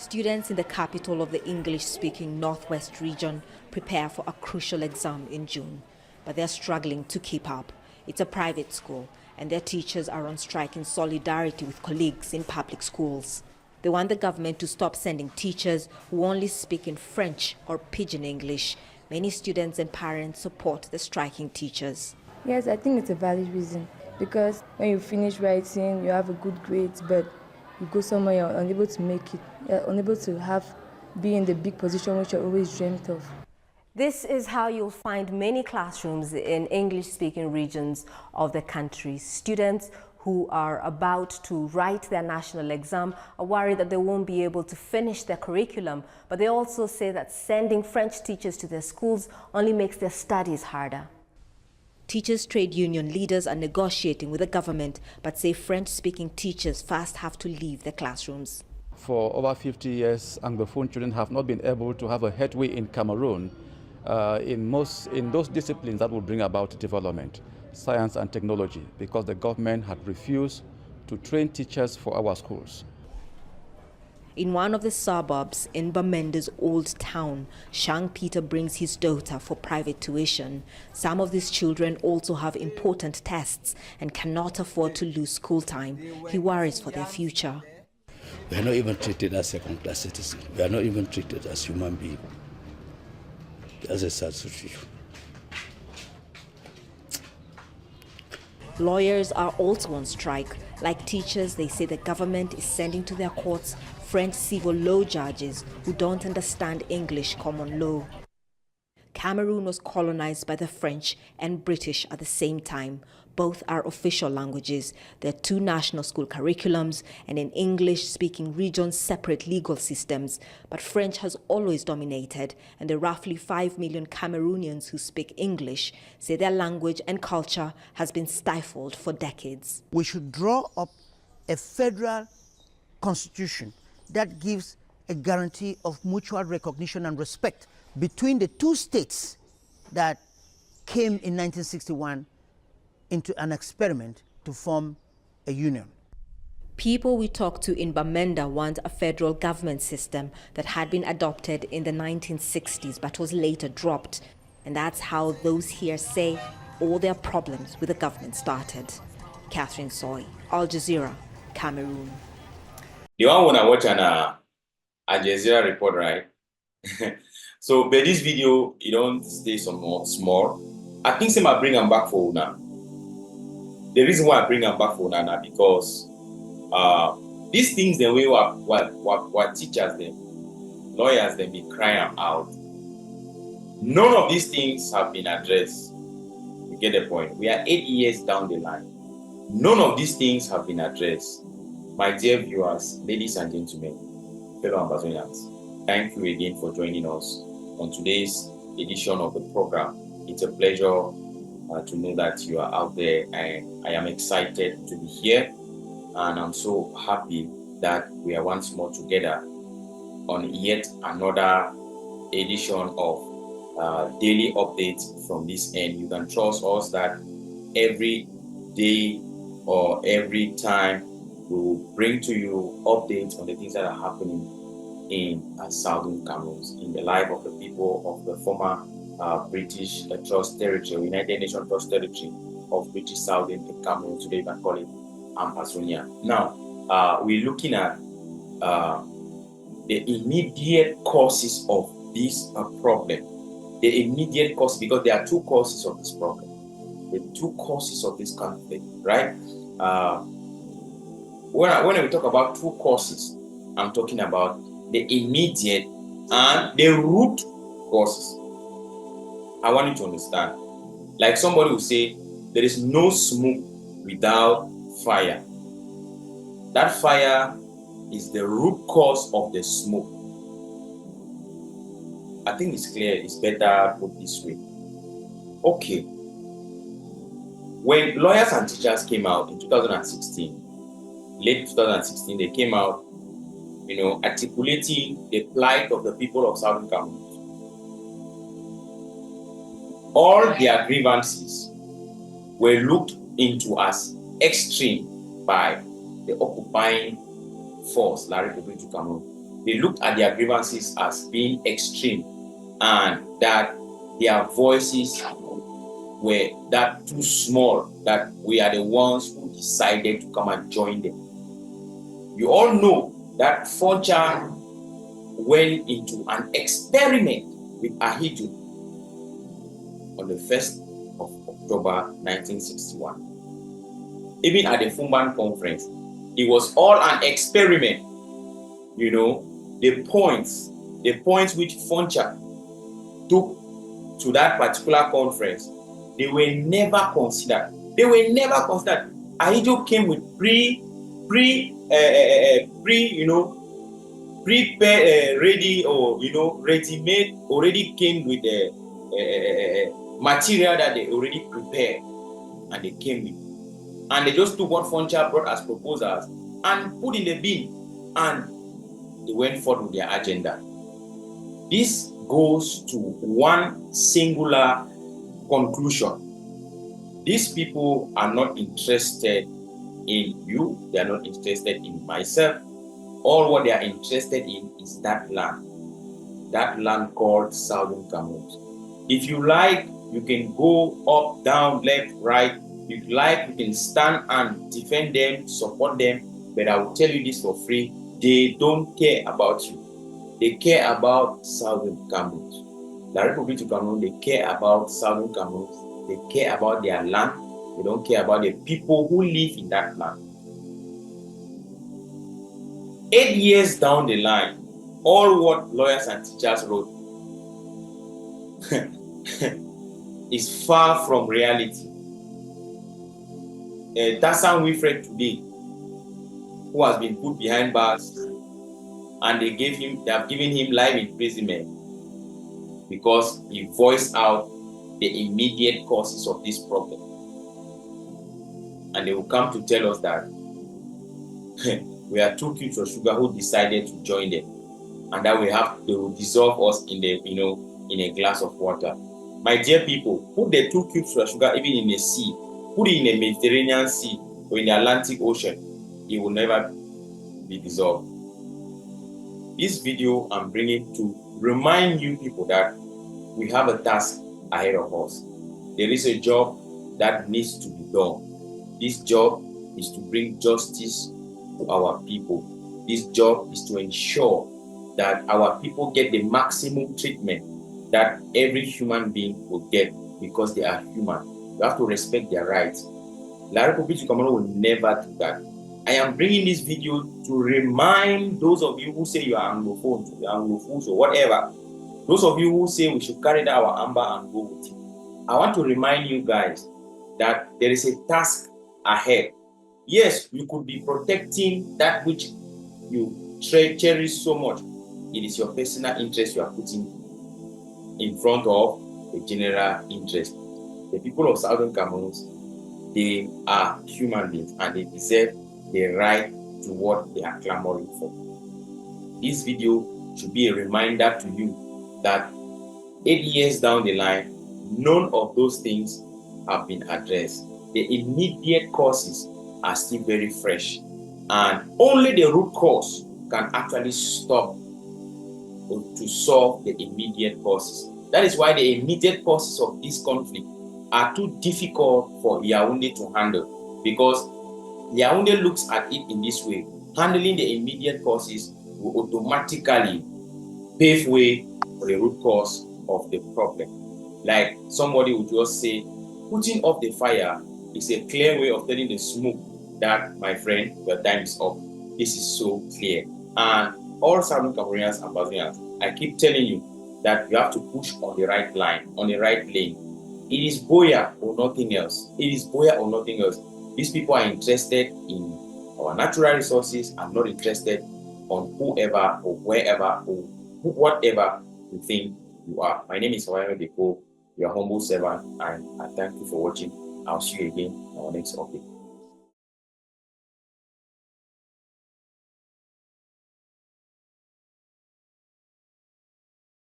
Students in the capital of the English-speaking Northwest region prepare for a crucial exam in June, but they're struggling to keep up. It's a private school, and their teachers are on strike in solidarity with colleagues in public schools. They want the government to stop sending teachers who only speak in French or pidgin English. Many students and parents support the striking teachers. Yes, I think it's a valid reason, because when you finish writing, you have a good grade, but you go somewhere, you're unable to make it, you're unable to be in the big position which you always dreamt of. This is how you'll find many classrooms in English-speaking regions of the country. Students who are about to write their national exam are worried that they won't be able to finish their curriculum, but they also say that sending French teachers to their schools only makes their studies harder. Teachers' trade union leaders are negotiating with the government, but say French-speaking teachers first have to leave the classrooms. For over 50 years, Anglophone children have not been able to have a headway in Cameroon in those disciplines that will bring about development, science and technology, because the government had refused to train teachers for our schools. In one of the suburbs in Bamenda's old town, Shang Peter brings his daughter for private tuition. Some of these children also have important tests and cannot afford to lose school time. He worries for their future. We are not even treated as second-class citizens. We are not even treated as human beings. That's a sad situation. Lawyers are also on strike. Like teachers, they say the government is sending to their courts French civil law judges who don't understand English common law. Cameroon was colonized by the French and British at the same time. Both are official languages. There are two national school curriculums and in English-speaking regions separate legal systems. But French has always dominated, and the roughly 5 million Cameroonians who speak English say their language and culture has been stifled for decades. We should draw up a federal constitution that gives a guarantee of mutual recognition and respect between the two states that came in 1961 into an experiment to form a union. People we talked to in Bamenda want a federal government system that had been adopted in the 1960s but was later dropped. And that's how those here say all their problems with the government started. Catherine Soy, Al Jazeera, Cameroon. The one when I watch an Al Jazeera report, right? So, but this video, you don't stay small. I think some I bring them back for now. The reason why I bring them back for now because these things, the way what teachers, them, lawyers, them be crying out. None of these things have been addressed. You get the point? We are 8 years down the line. None of these things have been addressed. My dear viewers, ladies and gentlemen, fellow Ambazonians, thank you again for joining us on today's edition of the program. It's a pleasure to know that you are out there, and I am excited to be here, and I'm so happy that we are once more together on yet another edition of daily updates from this end. You can trust us that every day or every time we will bring to you updates on the things that are happening in Southern Cameroons, in the life of the people of the former British Trust Territory, United Nations Trust Territory of British Southern Cameroon. Today you can call it Ambazonia. Now, we're looking at the immediate causes of this problem. The immediate cause, because there are two causes of this problem. The two causes of this conflict, right? When we talk about two causes, I'm talking about the immediate and the root causes. I want you to understand. Like somebody will say, there is no smoke without fire. That fire is the root cause of the smoke. I think it's clear, it's better put this way. Okay. When lawyers and teachers came out in 2016, late 2016, they came out, articulating the plight of the people of Southern Cameroon. All their grievances were looked into as extreme by the occupying force, La République du Cameroon. they looked at their grievances as being extreme and that their voices were that too small, that we are the ones who decided to come and join them. You all know that Foncha went into an experiment with Ahijo on the 1st of October 1961. Even at the Fumban conference, it was all an experiment. You know, the points which Foncha took to that particular conference, they were never considered. Ahijo came with ready, or ready-made, already came with the material that they already prepared, and they came with, and they just took what Foncha brought as proposals and put in the bin, and they went forward with their agenda. This goes to one singular conclusion. These people are not interested in you, they are not interested in myself. All what they are interested in is that land called Southern Cameroons. If you like, you can go up, down, left, right. If you like, you can stand and defend them, support them, but I will tell you this for free, they don't care about you. They care about Southern Cameroons. La République du Cameroon, they care about Southern Cameroons. They care about their land. They don't care about the people who live in that land. 8 years down the line, all what lawyers and teachers wrote is far from reality. Tassan Wilfred today, who has been put behind bars, and they have given him life imprisonment because he voiced out the immediate causes of this problem. And they will come to tell us that we are 2 cubes of sugar who decided to join them, and that they will dissolve us in a glass of water. My dear people, put the 2 cubes of sugar even in the sea, put it in the Mediterranean Sea or in the Atlantic Ocean, it will never be dissolved. This video I'm bringing to remind you people that we have a task ahead of us. There is a job that needs to be done. This job is to bring justice to our people. This job is to ensure that our people get the maximum treatment that every human being will get because they are human. You have to respect their rights. La République du Cameroon will never do that. I am bringing this video to remind those of you who say you are Anglophones, Anglophones or whatever, those of you who say we should carry down our amber and go with it. I want to remind you guys that there is a task ahead. Yes, you could be protecting that which you cherish so much. It is your personal interest you are putting in front of the general interest. The people of Southern Cameroons, they are human beings and they deserve the right to what they are clamoring for. This video should be a reminder to you that 8 years down the line, none of those things have been addressed. The immediate causes are still very fresh, and only the root cause can actually stop to solve the immediate causes. That is why the immediate causes of this conflict are too difficult for Yaoundé to handle, because Yaoundé looks at it in this way. Handling the immediate causes will automatically pave way for the root cause of the problem. Like somebody would just say, putting off the fire is a clear way of telling the smoke that, my friend, your time is up. This is so clear. And all Southern Cameroonians and Ambazonians, I keep telling you that you have to push on the right line, on the right lane. It is Boya or nothing else. It is Boya or nothing else. These people are interested in our natural resources and not interested on whoever or wherever or whatever you think you are. My name is Owayo Deko, your humble servant, and I thank you for watching. I'll see you again on our next update.